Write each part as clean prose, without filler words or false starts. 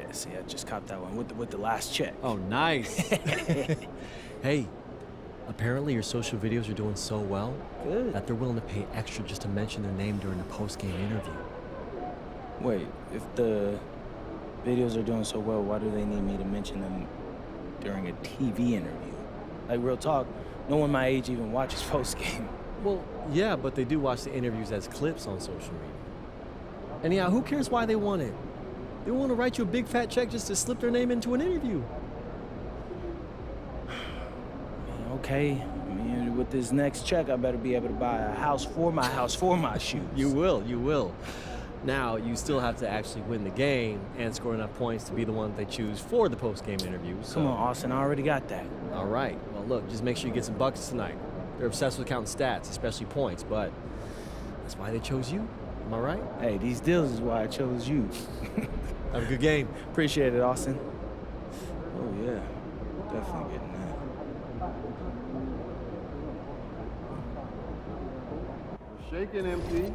Yeah, see, I just copped that one with the last check. Oh, nice. Hey, apparently your social videos are doing so well Good. that they're willing to pay extra just to mention their name during the post-game interview. Wait, if the videos are doing so well, why do they need me to mention them during a TV interview? Like, real talk, no one my age even watches post-game. Well, yeah, but they do watch the interviews as clips on social media. Anyhow, who cares why they want it? They want to write you a big fat check just to slip their name into an interview. Okay, I mean, with this next check, I better be able to buy a house for my shoes. You will. Now, you still have to actually win the game and score enough points to be the one they choose for the post-game interview. So. Come on, Austin, I already got that. All right. Well, look, just make sure you get some buckets tonight. They're obsessed with counting stats, especially points, but that's why they chose you. Am I right? Hey, these deals is why I chose you. Have a good game. Appreciate it, Austin. Oh, yeah. Definitely getting that. Shaking empty.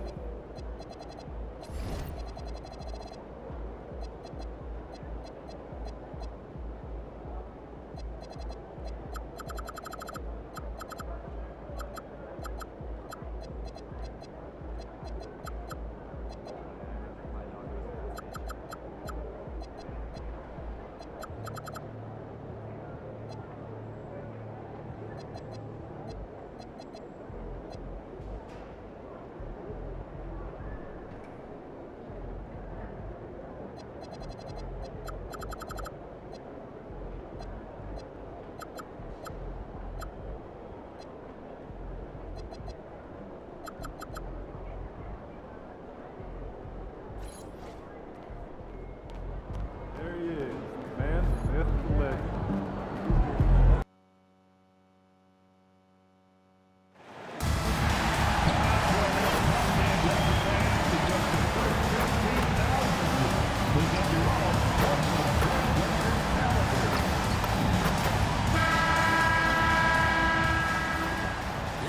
There he is, man, Smith the legend.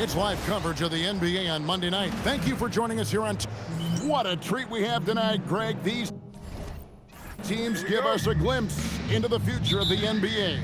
It's live coverage of the NBA on Monday night. Thank you for joining us here on... What a treat we have tonight, Greg. These teams give us a glimpse into the future of the NBA.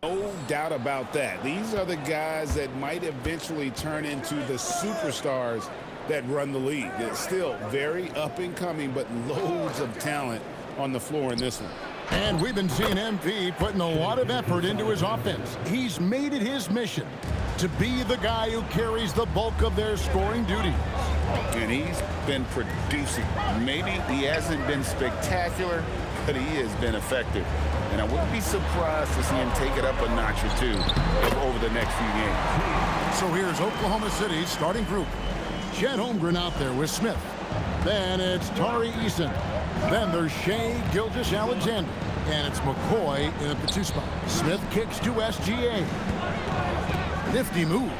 No doubt about that. These are the guys that might eventually turn into the superstars that run the league. It's still very up and coming, but loads of talent on the floor in this one. And we've been seeing MP putting a lot of effort into his offense. He's made it his mission to be the guy who carries the bulk of their scoring duties. And he's been producing. Maybe he hasn't been spectacular, but he has been effective. And I wouldn't be surprised to see him take it up a notch or two over the next few games. So here's Oklahoma City's starting group. Chet Holmgren out there with Smith. Then it's Tari Eason. Then there's Shai Gilgeous-Alexander. And it's McCoy in at the 2 spot. Smith kicks to SGA. Nifty move.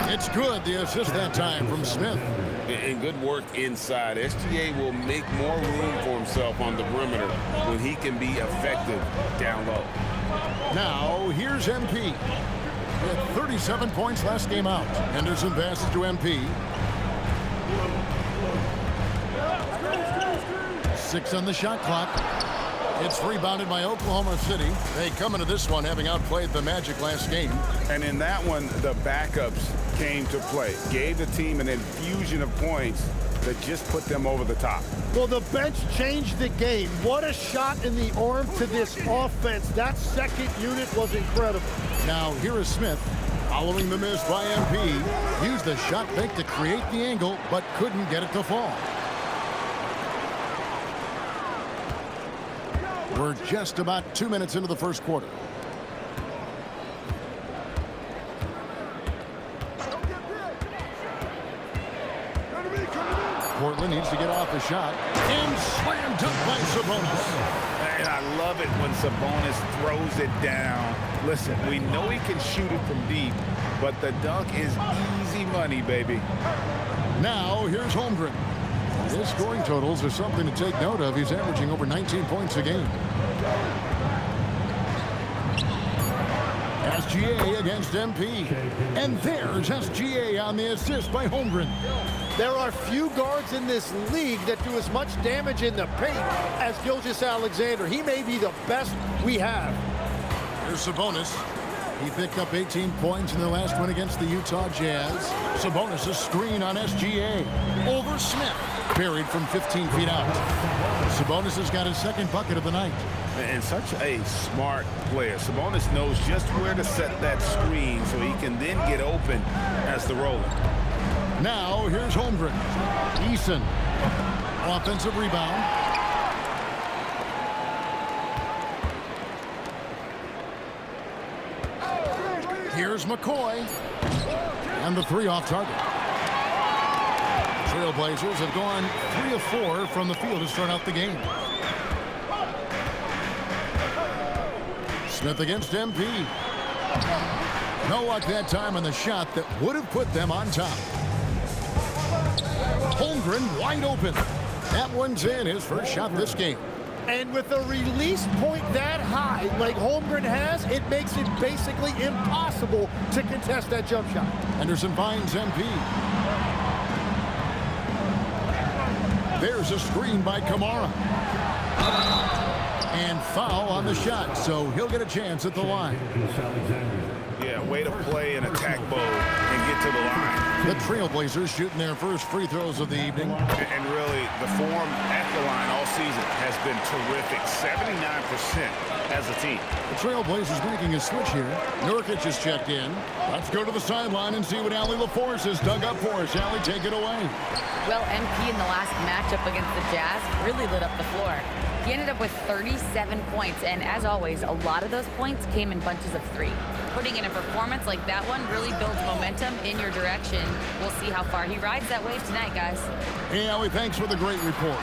It's good, the assist that time from Smith. And good work inside. SGA will make more room for himself on the perimeter when he can be effective down low. Now, here's MP. He had 37 points last game out. Henderson passes to MP. 6 on the shot clock. It's rebounded by Oklahoma City. They come into this one having outplayed the Magic last game. And in that one, the backups came to play. Gave the team an infusion of points that just put them over the top. Well, the bench changed the game. What a shot in the arm to this offense. That second unit was incredible. Now, here is Smith. Following the miss by MP. Used the shot fake to create the angle, but couldn't get it to fall. We're just about 2 minutes into the first quarter. Portland needs to get off the shot. And slam dunk by Sabonis. And I love it when Sabonis throws it down. Listen, we know he can shoot it from deep, but the dunk is easy money, baby. Now, here's Holmgren. His scoring totals are something to take note of. He's averaging over 19 points a game. SGA against MP. And there's SGA on the assist by Holmgren. There are few guards in this league that do as much damage in the paint as Gilgeous-Alexander. He may be the best we have. Here's Sabonis. He picked up 18 points in their last win against the Utah Jazz. Sabonis a screen on SGA. Over Smith. Buried from 15 feet out. Sabonis has got his second bucket of the night. And such a smart player. Sabonis knows just where to set that screen so he can then get open as the roller. Now, here's Holmgren. Eason. Offensive rebound. Here's McCoy. And the three off target. Trailblazers have gone 3 of 4 from the field to start out the game. Smith against MP. No luck that time on the shot that would have put them on top. Holmgren wide open. That one's in, his first shot this game. And with a release point that high like Holmgren has, it makes it basically impossible to contest that jump shot. Henderson finds MP. There's a screen by Kamara. And foul on the shot, so he'll get a chance at the line. Yeah, way to play an attack mode and get to the line. The Trailblazers shooting their first free throws of the evening. And really, the form at the line all season has been terrific. 79% as a team. The Trailblazers making a switch here. Nurkic is checked in. Let's go to the sideline and see what Allie LaForce has dug up for us. Allie, take it away. Well, MP in the last matchup against the Jazz really lit up the floor. He ended up with 37 points, and as always, a lot of those points came in bunches of 3. Putting in a performance like that one really builds momentum in your direction. We'll see how far he rides that wave tonight, guys. Hey, Allie, thanks for the great report.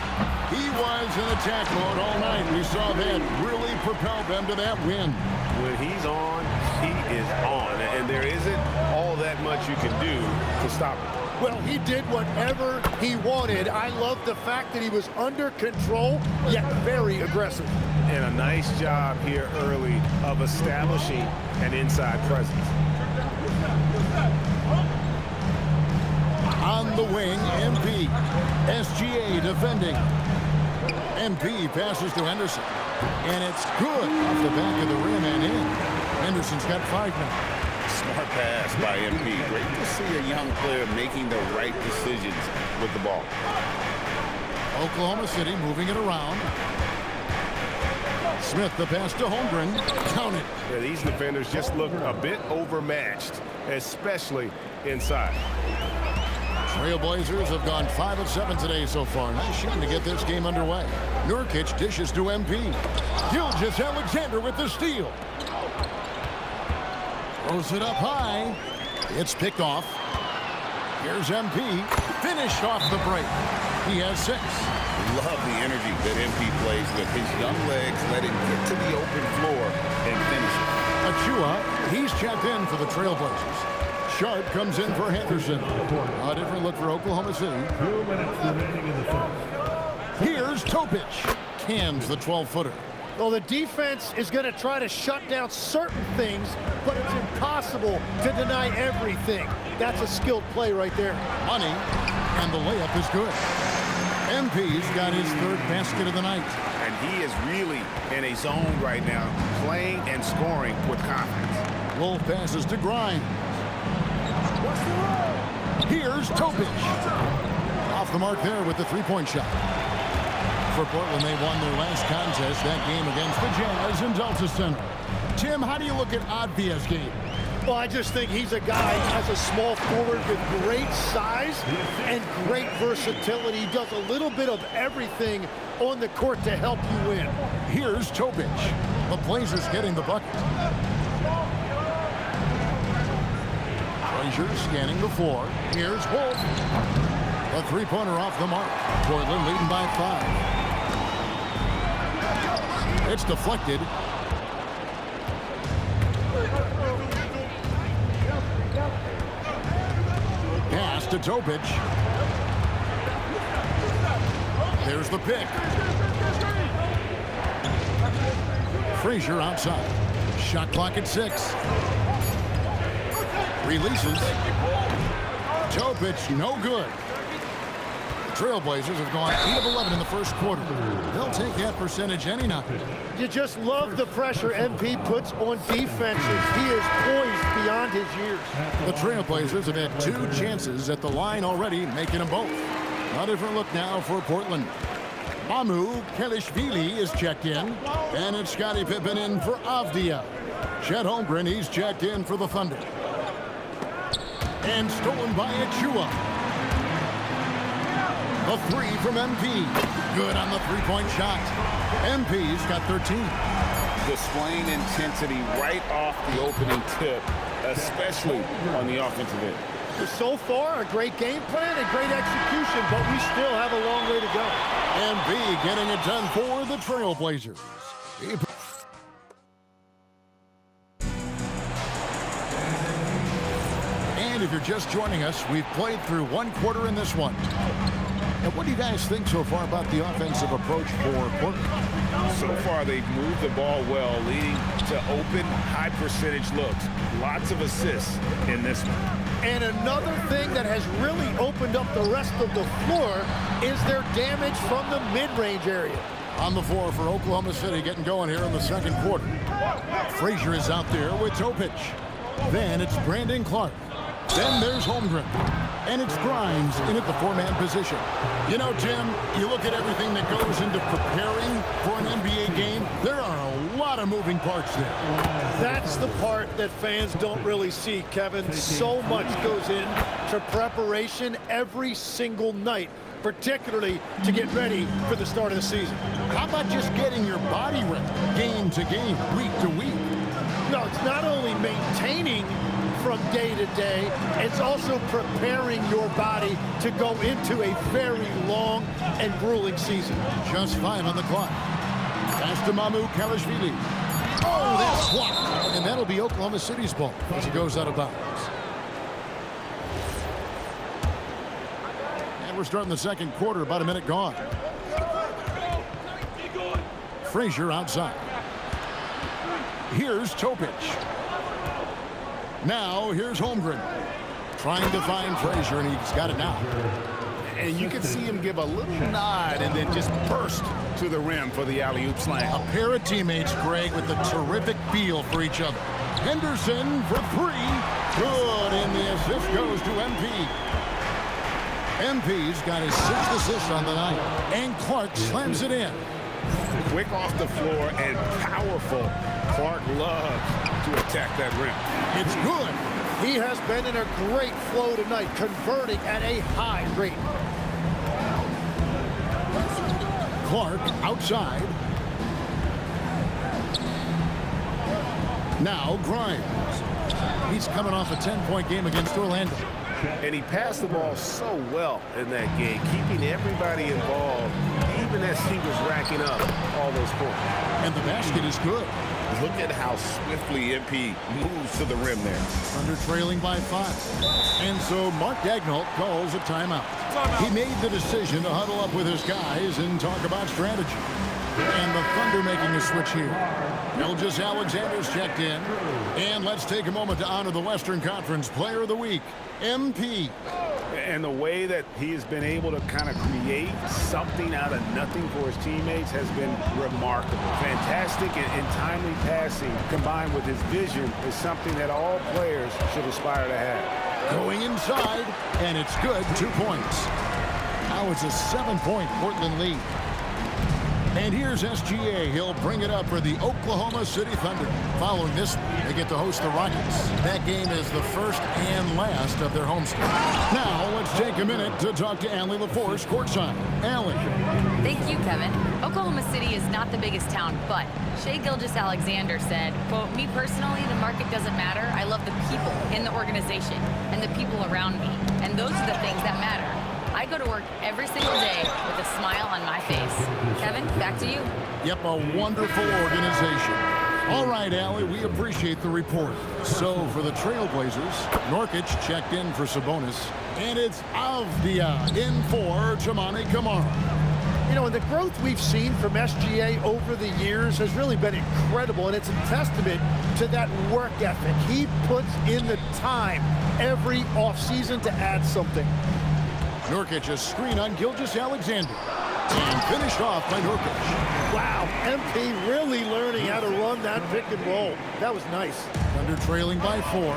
He was in attack mode all night. We saw that really propel them to that win. When he's on, he is on, and there isn't all that much you can do to stop him. Well, he did whatever he wanted. I love the fact that he was under control, yet very aggressive. And a nice job here early of establishing an inside presence. On the wing, MP. SGA defending. MP passes to Henderson. And it's good off the back of the rim and in. Henderson's got 5 now. Smart pass by MP. Great to see a young player making the right decisions with the ball. Oklahoma City moving it around. Smith, the pass to Holmgren. Count it. Yeah, these defenders just look a bit overmatched, especially inside. Trailblazers have gone 5 of 7 today so far. Nice shot to get this game underway. Nurkic dishes to MP. Gilgeous-Alexander with the steal. Throws it up high. It's picked off. Here's MP. Finished off the break. He has 6. Love the energy that MP plays with. His young legs let him get to the open floor and finish it. Achua, he's checked in for the Trailblazers. Sharp comes in for Henderson. A different look for Oklahoma City. 2 minutes remaining in the first. Here's Topic. Cans the 12-footer. Well, the defense is going to try to shut down certain things, but it's impossible to deny everything. That's a skilled play right there. Money, and the layup is good. MP's got his 3rd basket of the night. And he is really in a zone right now, playing and scoring with confidence. Wolf passes to Grimes. Here's Topic. Off the mark there with the 3-point shot. For Portland, they won their last contest, that game against the Jazz in Delta Center. Tim, how do you look at Advia's game? Well, I just think he's a guy as a small forward with great size and great versatility. He does a little bit of everything on the court to help you win. Here's Topic. The Blazers getting the bucket. Frazier scanning the floor. Here's Wolf. A 3-pointer off the mark. Portland leading by 5. It's deflected. Pass to Topic. There's the pick. Frazier outside. Shot clock at 6. Releases. Topic, no good. The Trailblazers have gone 8 of 11 in the first quarter. They'll take that percentage any night. You just love the pressure MP puts on defenses. He is poised beyond his years. The Trailblazers have had 2 chances at the line already, making them both. A different look now for Portland. Mamu Kelishvili is checked in, and it's Scottie Pippen in for Avdia. Chet Holmgren, he's checked in for the Thunder. And stolen by Achua. A 3 from MP. Good on the three-point shot. MP's got 13. Displaying intensity right off the opening tip, especially on the offensive end. So far, a great game plan and great execution, but we still have a long way to go. MB getting it done for the Trailblazers. And if you're just joining us, we've played through 1 quarter in this one. And what do you guys think so far about the offensive approach for Portland? So far, they've moved the ball well, leading to open, high-percentage looks. Lots of assists in this one. And another thing that has really opened up the rest of the floor is their damage from the mid-range area. On the floor for Oklahoma City, getting going here in the second quarter. Frazier is out there with Topic. Then it's Brandon Clark. Then there's Holmgren. And it's Grimes in at the 4-man position. You know, Tim, you look at everything that goes into preparing for an NBA game, there are a lot of moving parts there. That's the part that fans don't really see, Kevin. So much goes into preparation every single night, particularly to get ready for the start of the season. How about just getting your body ready, game to game, week to week? No, it's not only maintaining from day to day, it's also preparing your body to go into a very long and grueling season. Just 5 on the clock. Pass to Mamu Kelishvili. Oh, that's blocked. And that'll be Oklahoma City's ball as it goes out of bounds. And we're starting the second quarter, about a minute gone. Frazier outside. Here's Topic. Now, here's Holmgren. Trying to find Frazier, and he's got it now. And you can see him give a little nod and then just burst to the rim for the alley-oop slam. A pair of teammates, Greg, with a terrific feel for each other. Henderson for 3. Good, and the assist goes to MP. MP's got his 6th assist on the night, and Clark slams it in. Quick off the floor and powerful. Clark loves to attack that rim. It's good. He has been in a great flow tonight, converting at a high rate. Clark outside. Now Grimes. He's coming off a 10-point game against Orlando. And he passed the ball so well in that game, keeping everybody involved, even as he was racking up all those points. And the basket is good. Look at how swiftly MP moves to the rim there. Under trailing by 5. And so Mark Daigneault calls a timeout. He made the decision to huddle up with his guys and talk about strategy. And the Thunder making a switch here. Gilgeous Alexander's checked in. And let's take a moment to honor the Western Conference Player of the Week, MP. And the way that he has been able to kind of create something out of nothing for his teammates has been remarkable. Fantastic and timely passing combined with his vision is something that all players should aspire to have. Going inside, and it's good. 2 points. Now it's a 7-point Portland lead. And here's SGA. He'll bring it up for the Oklahoma City Thunder. Following this, they get to host the Rockets. That game is the first and last of their homestand. Now, let's take a minute to talk to Allie LaForce courtside. Allie. Thank you, Kevin. Oklahoma City is not the biggest town, but Shai Gilgeous-Alexander said, quote, "Me personally, the market doesn't matter. I love the people in the organization and the people around me. And those are the things that matter." I go to work every single day with a smile on my face. Kevin, back to you. Yep, a wonderful organization. All right, Allie, we appreciate the report. So for the Trailblazers, Nurkic checked in for Sabonis, and it's Avdia in for Toumani Camara. You know, and the growth we've seen from SGA over the years has really been incredible, and it's a testament to that work ethic. He puts in the time every offseason to add something. Nurkic, a screen on Gilgeous-Alexander. And finished off by Nurkic. Wow, MP really learning how to run that pick and roll. That was nice. Thunder trailing by 4.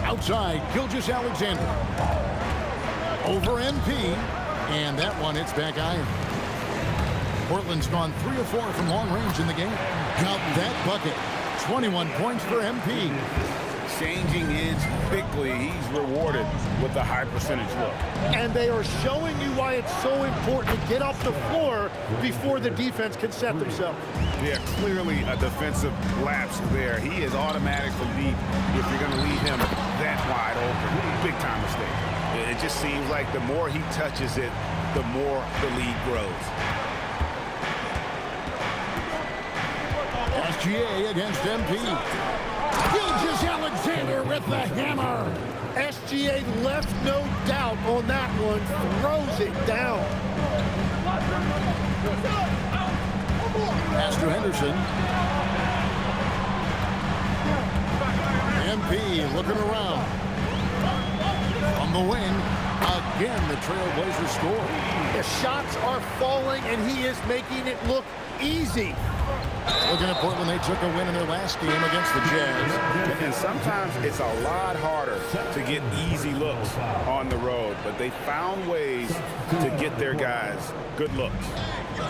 Outside, Gilgeous-Alexander. Over MP. And that one hits back iron. Portland's gone 3 of 4 from long range in the game. Got that bucket. 21 points for MP. Changing ends quickly. He's rewarded with a high percentage look. And they are showing you why it's so important to get off the floor before the defense can set themselves. Yeah, clearly a defensive lapse there. He is automatically deep if you're going to leave him that wide open. Big time mistake. It just seems like the more he touches it, the more the lead grows. SGA against MP. Gilgeous-Alexander with the hammer. SGA left no doubt on that one. Throws it down. Pass to Henderson. MP looking around. On the wing. Again, the Trailblazers score. The shots are falling, and he is making it look easy. Looking at Portland, they took a win in their last game against the Jazz. And sometimes it's a lot harder to get easy looks on the road, but they found ways to get their guys good looks.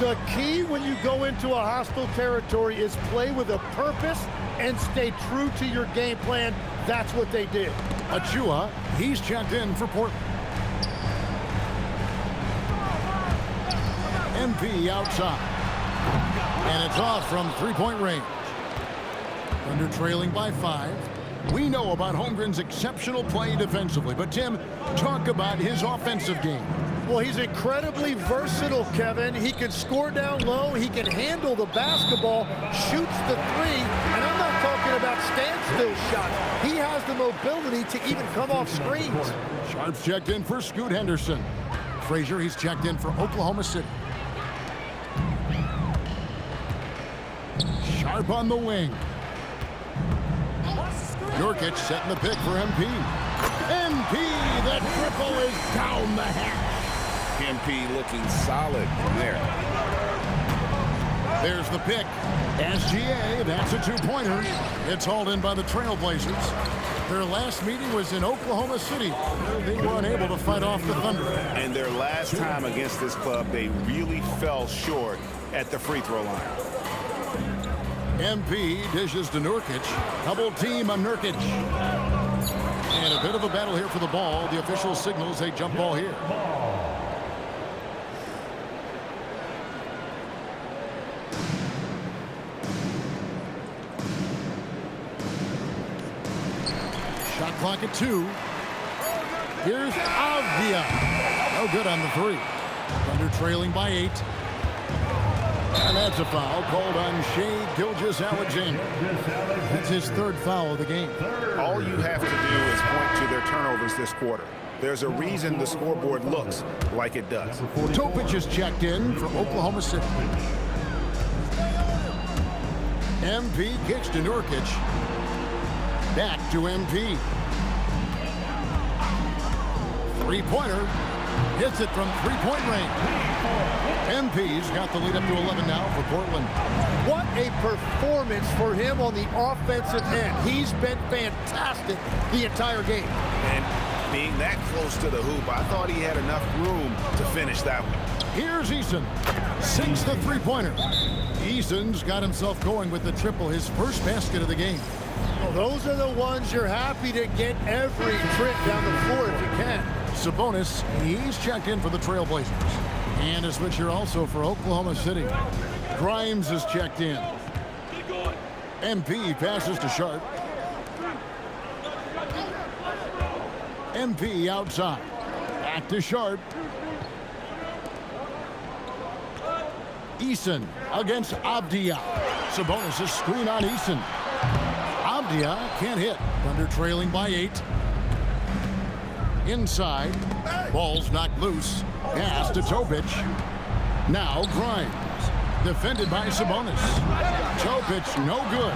The key when you go into a hostile territory is play with a purpose and stay true to your game plan. That's what they did. Achua, he's checked in for Portland. MP outside. And it's off from three-point range. Thunder trailing by 5. We know about Holmgren's exceptional play defensively, but Tim, talk about his offensive game. Well, he's incredibly versatile, Kevin. He can score down low. He can handle the basketball, shoots the 3, and I'm not talking about standstill shots. He has the mobility to even come off screens. Sharp's checked in for Scoot Henderson. Frazier, he's checked in for Oklahoma City. Sharp on the wing. Nurkic setting the pick for MP. MP, that triple is down the hatch. MP looking solid from there. There's the pick. SGA, that's a 2-pointer. It's hauled in by the Trailblazers. Their last meeting was in Oklahoma City. They were unable to fight off the Thunder. And their last time against this club, they really fell short at the free throw line. MP dishes to Nurkic. Double team on Nurkic. And a bit of a battle here for the ball. The official signals a jump ball here. Shot clock at 2. Here's Avdia. No good on the 3. Thunder trailing by 8. And that's a foul called on Shai Gilgeous-Alexander. That's his 3rd foul of the game. All you have to do is point to their turnovers this quarter. There's a reason the scoreboard looks like it does. Topic is checked in for Oklahoma City. MP kicks to Nurkic. Back to MP. 3-pointer. Hits it from 3-point range. MP's got the lead up to 11 now for Portland. What a performance for him on the offensive end. He's been fantastic the entire game. And being that close to the hoop, I thought he had enough room to finish that one. Here's Eason. Sinks the 3-pointer. Eason's got himself going with the triple, his first basket of the game. Well, those are the ones you're happy to get every trip down the floor if you can. Sabonis, he's checked in for the Trailblazers. And a switch here also for Oklahoma City. Grimes is checked in. MP passes to Sharp. MP outside. Back to Sharp. Eason against Avdia. Sabonis' screen on Eason. Avdia can't hit. Thunder trailing by 8. Inside. Ball's knocked loose. Pass to Topic. Now Grimes. Defended by Sabonis. Topic no good.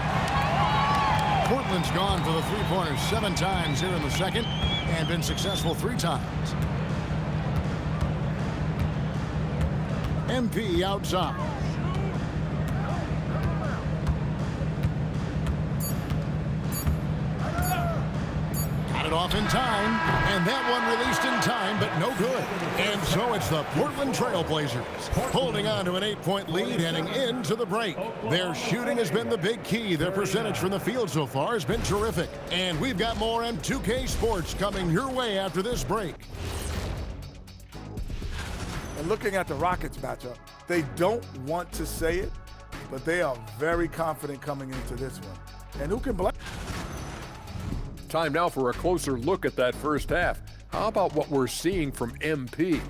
Portland's gone for the three-pointers 7 times here in the second and been successful 3 times. MP outside. Got it off in time, and that one released in time, but no good. And so it's the Portland Trail Blazers holding on to an 8-point lead heading into the break. Their shooting has been the big key. Their percentage from the field so far has been terrific. And we've got more M2K Sports coming your way after this break. And looking at the Rockets matchup, they don't want to say it, but they are very confident coming into this one. And who can blame? Time now for a closer look at that first half. How about what we're seeing from MP?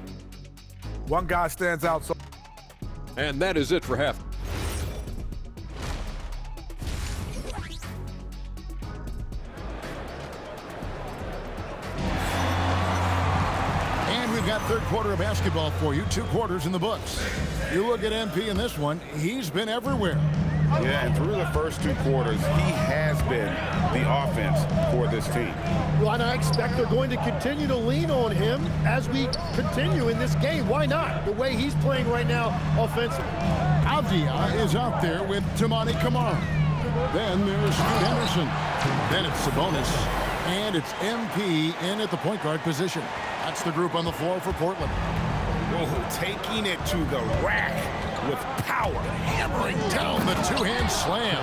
One guy stands out. And that is it for half. And we've got third quarter of basketball for you. 2 quarters in the books. You look at MP in this one, he's been everywhere. Yeah, and through the first 2 quarters, he has been the offense for this team. Well, and I expect they're going to continue to lean on him as we continue in this game. Why not? The way he's playing right now offensively. Avdia is out there with Tamani Kamara. Then there's Henderson. Then it's Sabonis. And it's MP in at the point guard position. That's the group on the floor for Portland. Whoa, taking it to the rack with power. Hammering down the 2-hand slam.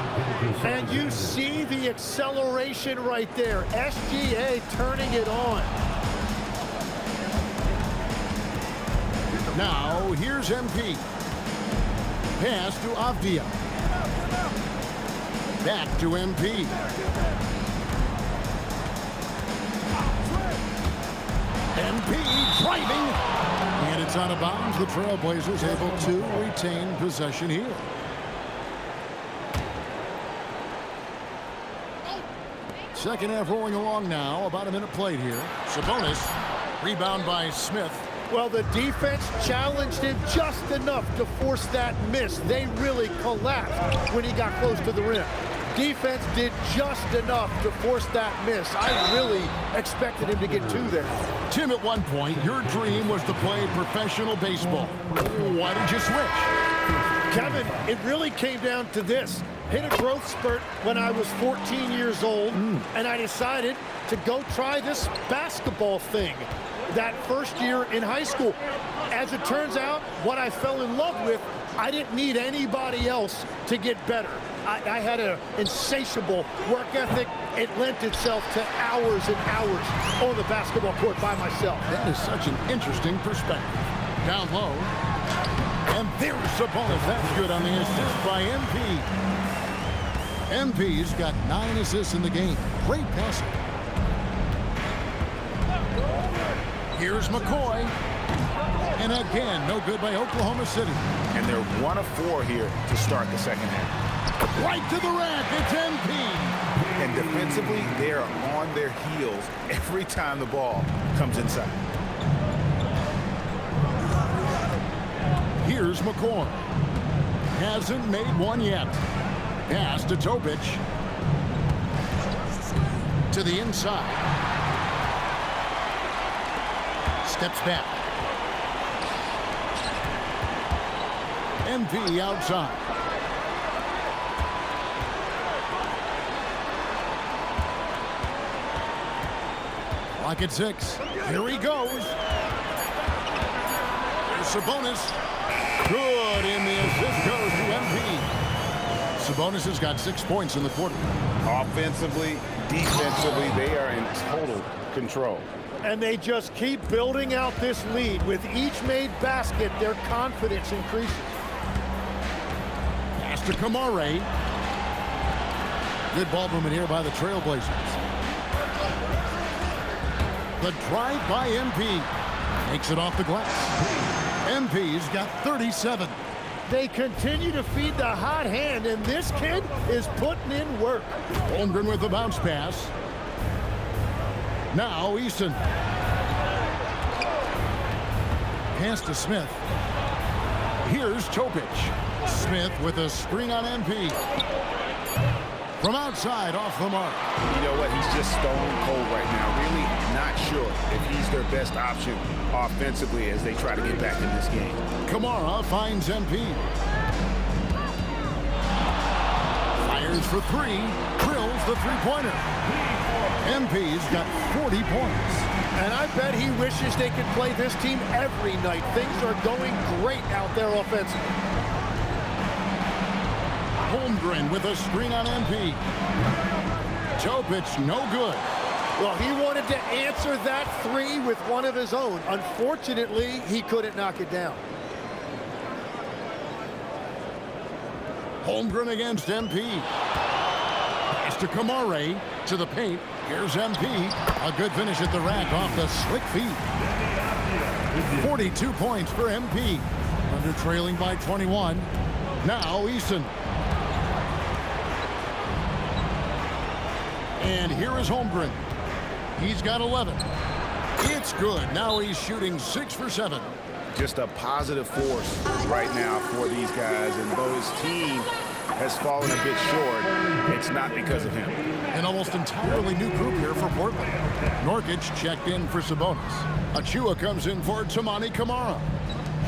And you see the acceleration right there. SGA turning it on. Now, here's MP. Pass to Avdia. Back to MP. MP driving. And it's out of bounds. The Trailblazers able to retain possession here. Second half rolling along now. About a minute played here. Sabonis. Rebound by Smith. Well, the defense challenged him just enough to force that miss. They really collapsed when he got close to the rim. Defense did just enough to force that miss. I really expected him to get 2 there. Tim, at one point, your dream was to play professional baseball. Why did you switch? Kevin, it really came down to this. Hit a growth spurt when I was 14 years old, and I decided to go try this basketball thing that first year in high school. As it turns out, what I fell in love with, I didn't need anybody else to get better. I had an insatiable work ethic. It lent itself to hours and hours on the basketball court by myself. That is such an interesting perspective. Down low. And there's Sabonis. That's good on the assist by MP. MP's got 9 assists in the game. Great passing. Here's McCoy. And again, no good by Oklahoma City. And they're 1 of 4 here to start the second half. Right to the rack, it's MP. And defensively, they are on their heels every time the ball comes inside. Here's McCoy. Hasn't made one yet. Pass to Topic. To the inside. Steps back. MP outside. Clock at 6. Here he goes. There's Sabonis. Good, and the assist goes to MP. Sabonis has got 6 points in the quarter. Offensively, defensively, they are in total control. And they just keep building out this lead. With each made basket, their confidence increases. Pass to Kamara. Good ball movement here by the Trailblazers. The drive by MP. Makes it off the glass. MP's got 37. They continue to feed the hot hand, and this kid is putting in work. Holmgren with the bounce pass. Now Easton. Pass to Smith. Here's Topic. Smith with a screen on MP. From outside, off the mark. You know what? He's just stone cold right now. Really not sure if he's their best option offensively as they try to get back in this game. Kamara finds MP. Fires for three. Drills the three-pointer. MP's got 40 points. And I bet he wishes they could play this team every night. Things are going great out there offensively. Holmgren with a screen on MP. Topic, no good. Well, he wanted to answer that three with one of his own. Unfortunately, he couldn't knock it down. Holmgren against MP. Pass to Kamara. To the paint. Here's MP. A good finish at the rack off the slick feet. 42 points for MP. Under trailing by 21. Now Easton. And here is Holmgren. He's got 11. It's good. Now he's shooting 6 for 7. Just a positive force right now for these guys. And though his team has fallen a bit short, it's not because of him. An almost entirely new group here for Portland. Nurkic checked in for Sabonis. Achua comes in for Tamani Kamara.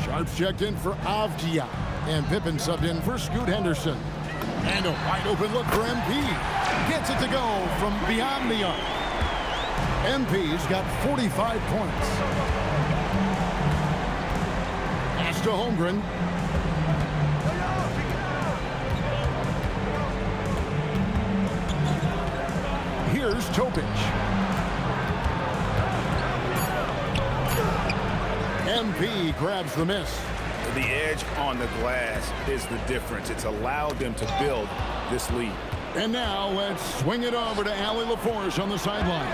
Sharps checked in for Avdia. And Pippen subbed in for Scoot Henderson. And a wide open look for MP. Gets it to go from beyond the arc. MP's got 45 points. Pass to Holmgren. Here's Topic. MP grabs the miss. The edge on the glass is the difference. It's allowed them to build this lead. And now let's swing it over to Allie LaForce on the sideline.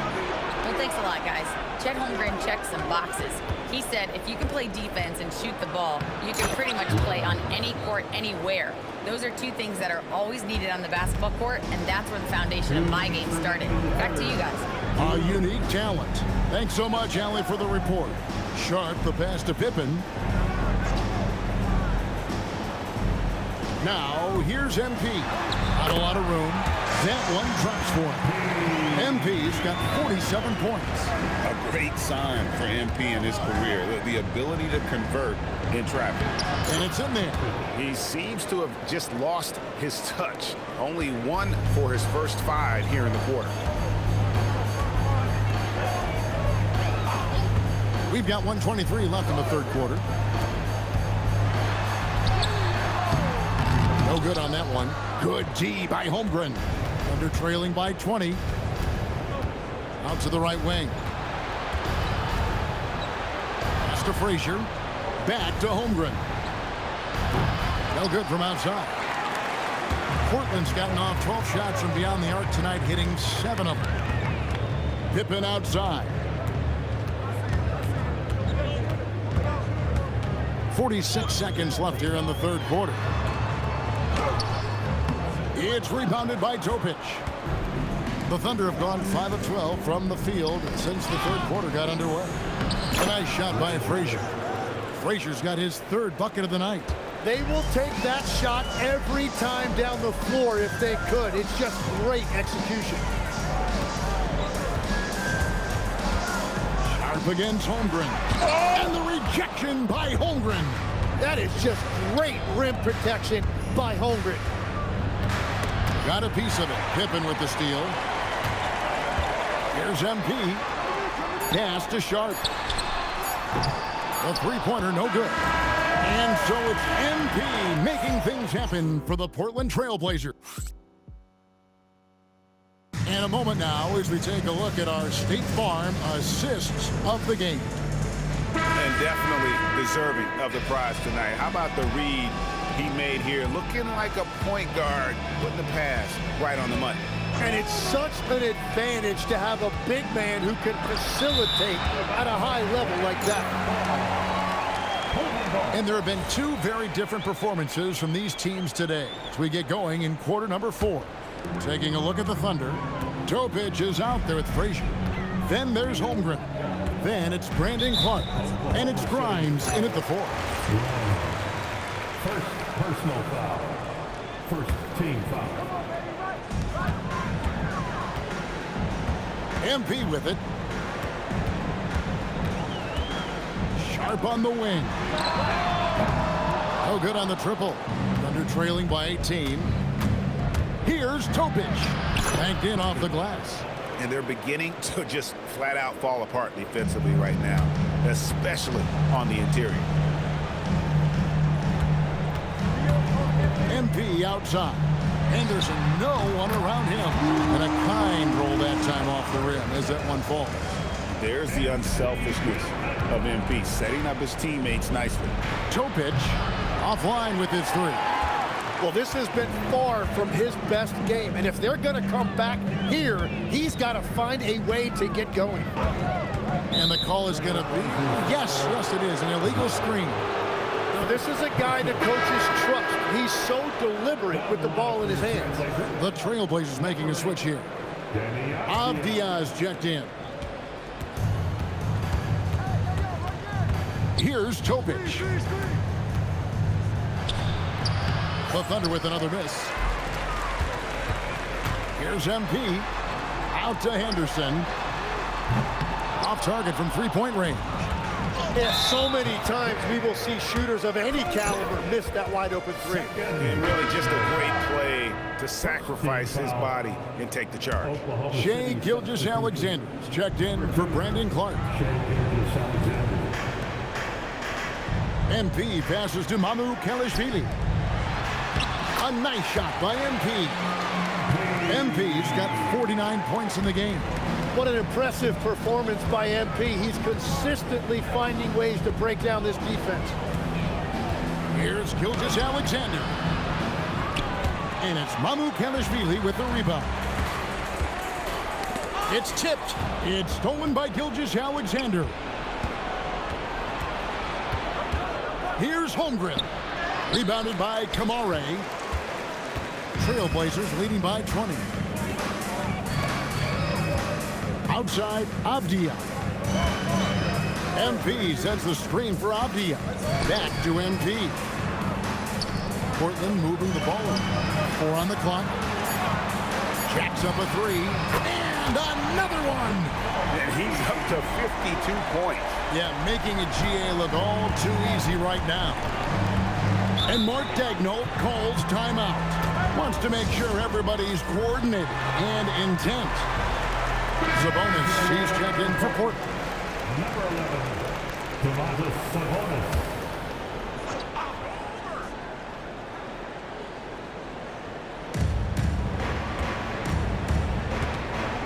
Well, thanks a lot, guys. Chet Holmgren checked some boxes. He said if you can play defense and shoot the ball, you can pretty much play on any court, anywhere. Those are two things that are always needed on the basketball court, and that's where the foundation of my game started. Back to you guys. A unique talent. Thanks so much, Allie, for the report. Sharp, the pass to Pippen. Now, here's MP. Not a lot of room. That one drops for him. MP's got 47 points. A great sign for MP in his career, the ability to convert in traffic. And it's in there. He seems to have just lost his touch. Only 1 for his first 5 here in the quarter. We've got 1:23 left in the third quarter. No good on that one. Good D by Holmgren. Under trailing by 20. Out to the right wing. Pass to Frazier. Back to Holmgren. No good from outside. Portland's gotten off 12 shots from beyond the arc tonight, hitting 7 of them. Pippen outside. 46 seconds left here in the third quarter. It's rebounded by Topic. The Thunder have gone 5 of 12 from the field since the third quarter got underway. A nice shot by Frazier. Frazier's got his 3rd bucket of the night. They will take that shot every time down the floor if they could. It's just great execution. Sharp against Holmgren. And the rejection by Holmgren. That is just great rim protection by Holmgren. Got a piece of it. Pippen with the steal. Here's MP. Pass to Sharp. The three-pointer, no good. And so it's MP making things happen for the Portland Trailblazers. And a moment now as we take a look at our State Farm assists of the game. And definitely deserving of the prize tonight. How about the read he made here? Looking like a point guard, putting the pass right on the money. And it's such an advantage to have a big man who can facilitate at a high level like that. And there have been two very different performances from these teams today as we get going in quarter number 4. Taking a look at the Thunder, Topic is out there with Frazier. Then there's Holmgren. Then it's Brandon Clarke. And it's Grimes in at the 4. First personal foul. First team foul. MP with it. Sharp on the wing. No good on the triple. Thunder trailing by 18. Here's Topic. Banked in off the glass. And they're beginning to just flat out fall apart defensively right now, especially on the interior. MP outside. Anderson, no one around him. And a kind roll that time off the rim as that one falls. There's the unselfishness of MP, setting up his teammates nicely. Topic offline with his 3. Well, this has been far from his best game. And if they're going to come back here, he's got to find a way to get going. And the call is going to be, yes, it is, an illegal screen. Now, this is a guy that coaches trust. He's so deliberate with the ball in his hands. The Trailblazers making a switch here. Abdia's checked in. Here's Topic. The Thunder with another miss. Here's MP. Out to Henderson. Off target from three-point range. Yeah, so many times we will see shooters of any caliber miss that wide-open 3. And really just a great play to sacrifice his body and take the charge. Shai Gilgeous-Alexander checked in for Brandon Clarke. MP passes to Mamukelashvili. A nice shot by MP. MP's got 49 points in the game. What an impressive performance by MP. He's consistently finding ways to break down this defense. Here's Gilgeous-Alexander. And it's Mamukelashvili with the rebound. It's tipped. It's stolen by Gilgeous-Alexander. Here's Holmgren. Rebounded by Kamare. Trailblazers leading by 20. Outside, Abdia. MP sends the screen for Abdia. Back to MP. Portland moving the ball. 4 on the clock. Jacks up a 3. And another one. And he's up to 52 points. Yeah, making a GA look all too easy right now. And Mark Daigneault calls timeout. Wants to make sure everybody's coordinated and intent. Sabonis, he's checked in for Portland. Number 11, Domantas Sabonis.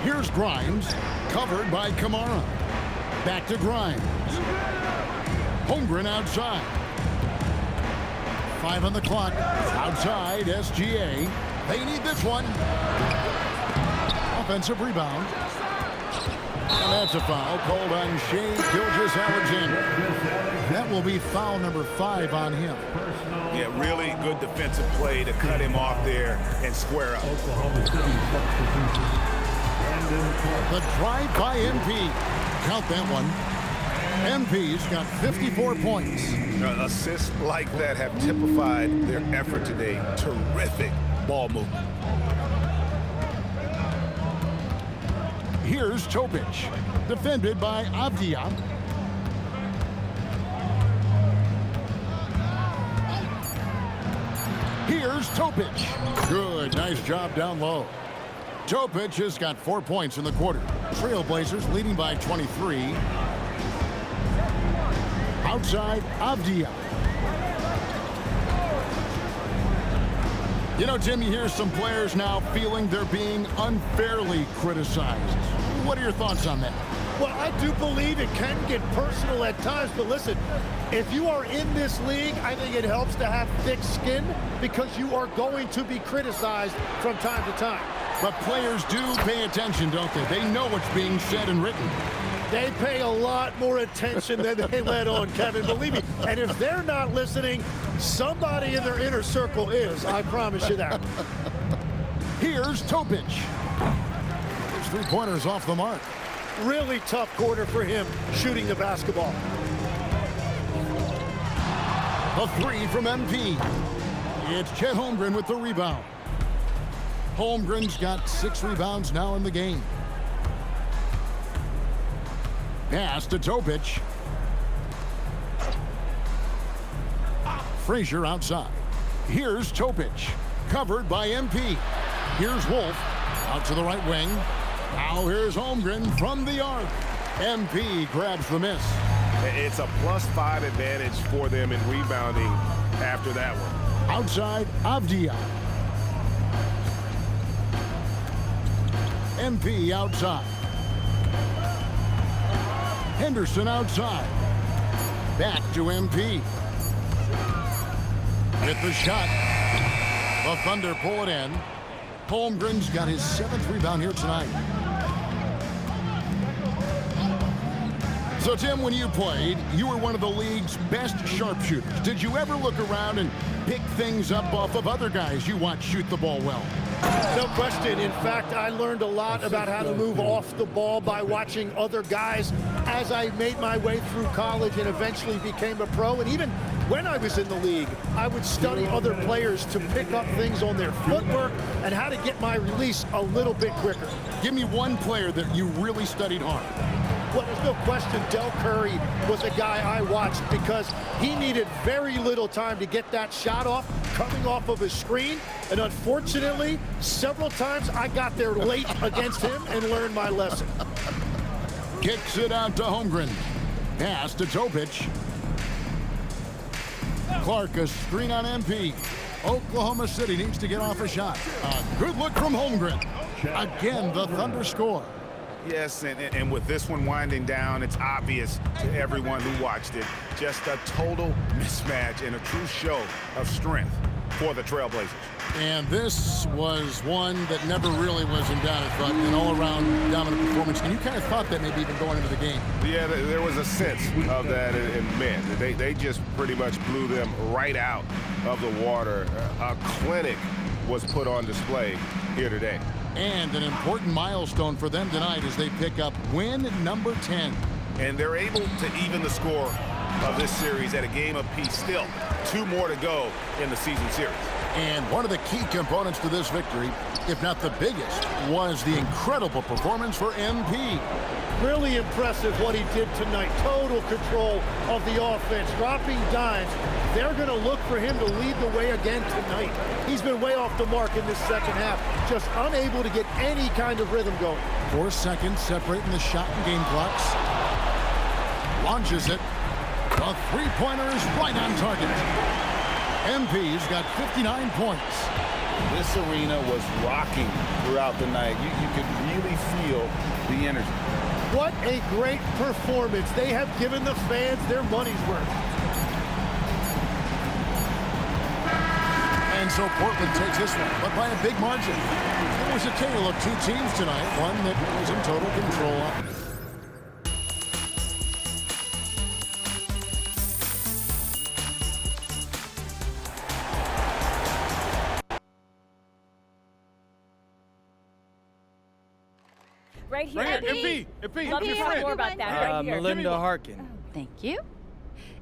Here's Grimes, covered by Kamara. Back to Grimes. Holmgren outside. 5 on the clock. Outside, SGA. They need this one. Offensive rebound. And that's a foul called on Shai Gilgeous-Alexander. That will be foul number 5 on him. Yeah, really good defensive play to cut him off there and square up. Oklahoma City substitution. The drive by MP. Count that one. MP's got 54 points. Assists like that have typified their effort today. Terrific ball movement. Here's Topic, defended by Abdia. Here's Topic. Good, nice job down low. Topic has got 4 points in the quarter. Trailblazers leading by 23. Outside, Abdia. You know, Tim, you hear some players now feeling they're being unfairly criticized. What are your thoughts on that? Well, I do believe it can get personal at times, but listen, if you are in this league, I think it helps to have thick skin because you are going to be criticized from time to time. But players do pay attention, don't they? They know what's being said and written. They pay a lot more attention than they let on, Kevin, believe me. And if they're not listening, somebody in their inner circle is. I promise you that. Here's Topic. His three-pointers off the mark. Really tough quarter for him shooting the basketball. A three from MP. It's Chet Holmgren with the rebound. Holmgren's got 6 rebounds now in the game. Pass to Topic. Frazier outside. Here's Topic. Covered by MP. Here's Wolf. Out to the right wing. Now here's Holmgren from the arc. MP grabs the miss. It's a +5 advantage for them in rebounding after that one. Outside, Avdia. MP outside. Henderson outside. Back to MP. With the shot. The Thunder pull it in. Holmgren's got his 7th rebound here tonight. So, Tim, when you played, you were one of the league's best sharpshooters. Did you ever look around and pick things up off of other guys you watch shoot the ball well? No question. In fact, I learned a lot about how to move off the ball by watching other guys as I made my way through college and eventually became a pro. And even when I was in the league, I would study other players to pick up things on their footwork and how to get my release a little bit quicker. Give me one player that you really studied hard. Well, there's no question Del Curry was a guy I watched because he needed very little time to get that shot off coming off of his screen. And unfortunately, several times I got there late against him and learned my lesson. Kicks it out to Holmgren. Pass to Topic. Clark, a screen on MP. Oklahoma City needs to get off a shot. A good look from Holmgren. Again, the Thunder score. Yes, and with this one winding down, it's obvious to everyone who watched it. Just a total mismatch and a true show of strength for the Trailblazers. And this was one that never really was in doubt, I thought, an all-around dominant performance. And you kind of thought that maybe even going into the game. Yeah, there was a sense of that in men. They just pretty much blew them right out of the water. A clinic was put on display here today. And an important milestone for them tonight as they pick up win number 10. And they're able to even the score of this series at a game apiece. Still, 2 more to go in the season series. And one of the key components to this victory, if not the biggest, was the incredible performance for MP. Really impressive what he did tonight. Total control of the offense, dropping dimes. They're going to look for him to lead the way again tonight. He's been way off the mark in this second half, just unable to get any kind of rhythm going. 4 seconds separating the shot and game clocks. Launches it. The three-pointer is right on target. MP's got 59 points. This arena was rocking throughout the night. You could really feel the energy. What a great performance. They have given the fans their money's worth. And so Portland takes this one, but by a big margin. It was a tale of 2 teams tonight, one that was in total control. Right here, MP. Love to hear more about that. Right here. Melinda Harkin. Thank you.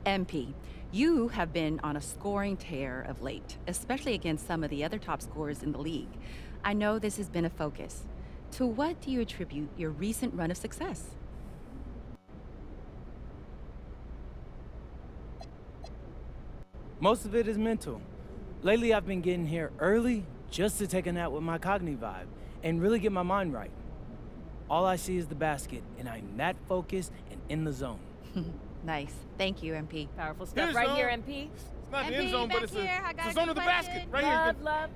MP, you have been on a scoring tear of late, especially against some of the other top scorers in the league. I know this has been a focus. To what do you attribute your recent run of success? Most of it is mental. Lately, I've been getting here early just to take a nap with my cognitive vibe and really get my mind right. All I see is the basket, and I'm that focused and in the zone. Nice. Thank you, MP. Powerful stuff. Here's right zone. here, MP. It's not the end MP, zone, but back it's here. I got the a zone good of the question. basket. Right here. Love.